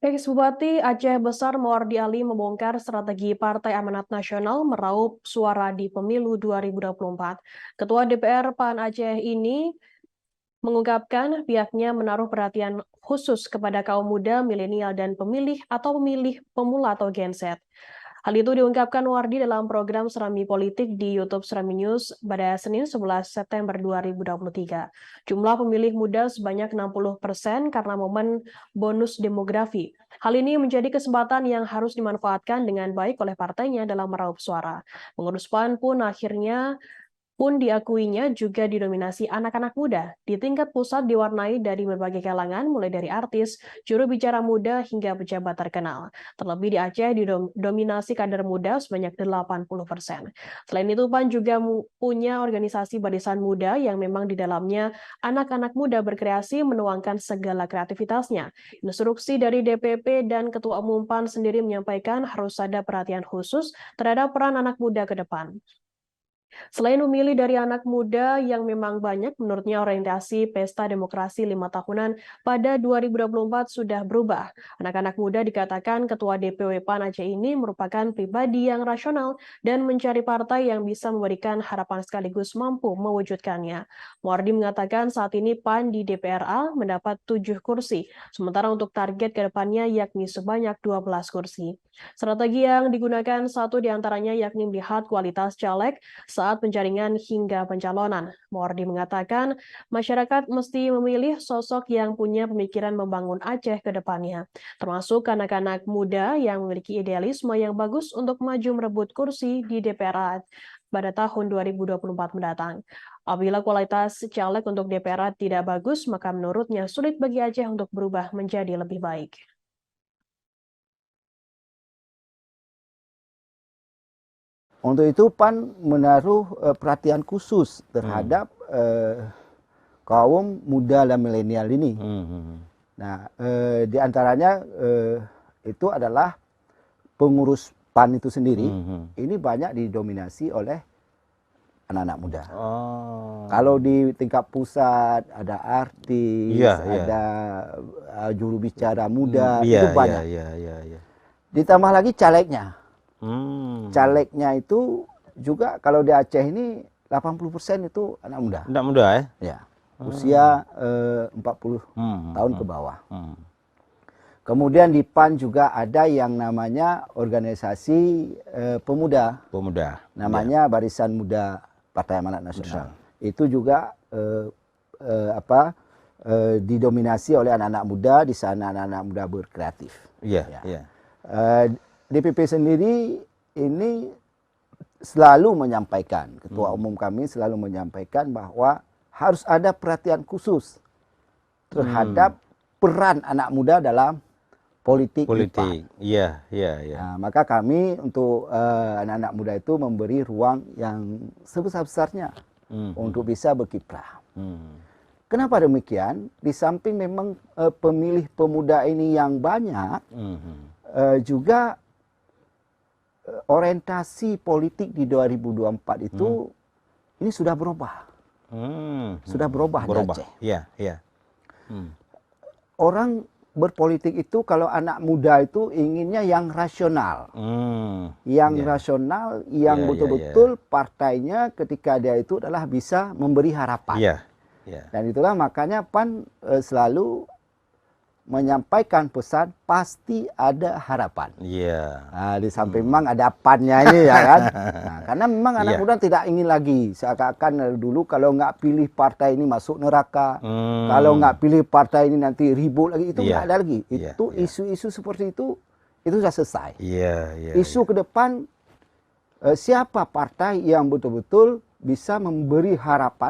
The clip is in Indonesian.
Ex-Bupati Aceh Besar Mawardi Ali membongkar strategi Partai Amanat Nasional meraup suara di pemilu 2024. Ketua DPR PAN Aceh ini mengungkapkan pihaknya menaruh perhatian khusus kepada kaum muda, milenial, dan pemilih atau pemilih pemula atau Gen Z. Hal itu diungkapkan Wardi dalam program Serami Politik di YouTube Serami News pada Senin 11 September 2023. Jumlah pemilih muda sebanyak 60% karena momen bonus demografi. Hal ini menjadi kesempatan yang harus dimanfaatkan dengan baik oleh partainya dalam meraup suara. Pengurus PAN pun diakuinya juga didominasi anak-anak muda. Di tingkat pusat diwarnai dari berbagai kalangan, mulai dari artis, juru bicara muda, hingga pejabat terkenal. Terlebih di Aceh didominasi kader muda sebanyak 80%. Selain itu, PAN juga punya organisasi barisan muda yang memang di dalamnya anak-anak muda berkreasi menuangkan segala kreativitasnya. Instruksi dari DPP dan Ketua Umum PAN sendiri menyampaikan harus ada perhatian khusus terhadap peran anak muda ke depan. Selain memilih dari anak muda yang memang banyak, menurutnya orientasi Pesta Demokrasi 5 tahunan pada 2024 sudah berubah. Anak-anak muda dikatakan Ketua DPW PAN Aceh ini merupakan pribadi yang rasional dan mencari partai yang bisa memberikan harapan sekaligus mampu mewujudkannya. Muardi mengatakan saat ini PAN di DPRA mendapat 7 kursi, sementara untuk target ke depannya yakni sebanyak 12 kursi. Strategi yang digunakan satu diantaranya yakni melihat kualitas caleg saat penjaringan hingga pencalonan. Mawardi mengatakan masyarakat mesti memilih sosok yang punya pemikiran membangun Aceh ke depannya, termasuk anak-anak muda yang memiliki idealisme yang bagus untuk maju merebut kursi di DPR pada tahun 2024 mendatang. Apabila kualitas caleg untuk DPR tidak bagus, maka menurutnya sulit bagi Aceh untuk berubah menjadi lebih baik. Untuk itu PAN menaruh perhatian khusus terhadap kaum muda dan milenial ini. Nah, di antaranya itu adalah pengurus PAN itu sendiri. Ini banyak didominasi oleh anak-anak muda. Kalau di tingkat pusat ada artis, ada juru bicara muda, itu banyak. Ditambah lagi calegnya. Calegnya itu juga kalau di Aceh ini 80% itu anak muda. Anak muda ya? Ya. Usia 40 tahun ke bawah. Kemudian di PAN juga ada yang namanya organisasi pemuda. Namanya Barisan Muda Partai Amanat Nasional. Itu juga didominasi oleh anak-anak muda, di sana anak-anak muda berkreatif. DPP sendiri ini selalu menyampaikan, Ketua Umum kami selalu menyampaikan bahwa harus ada perhatian khusus terhadap peran anak muda dalam politik. Nah, maka kami untuk anak-anak muda itu memberi ruang yang sebesar-besarnya untuk bisa berkiprah. Kenapa demikian? Di samping memang pemilih pemuda ini yang banyak, juga orientasi politik di 2024 itu ini sudah berubah. Sudah berubah di Aceh. Orang berpolitik itu kalau anak muda itu inginnya yang rasional. Yang rasional, yang betul-betul partainya ketika dia itu adalah bisa memberi harapan. Dan itulah makanya PAN selalu menyampaikan pesan pasti ada harapan. Nah, di samping memang ada PAN-nya ini ya kan. Nah, karena memang anak muda tidak ingin lagi seakan-akan dulu kalau nggak pilih partai ini masuk neraka, kalau nggak pilih partai ini nanti ribut lagi, itu nggak ada lagi. Itu isu-isu seperti itu sudah selesai. Isu ke depan siapa partai yang betul-betul bisa memberi harapan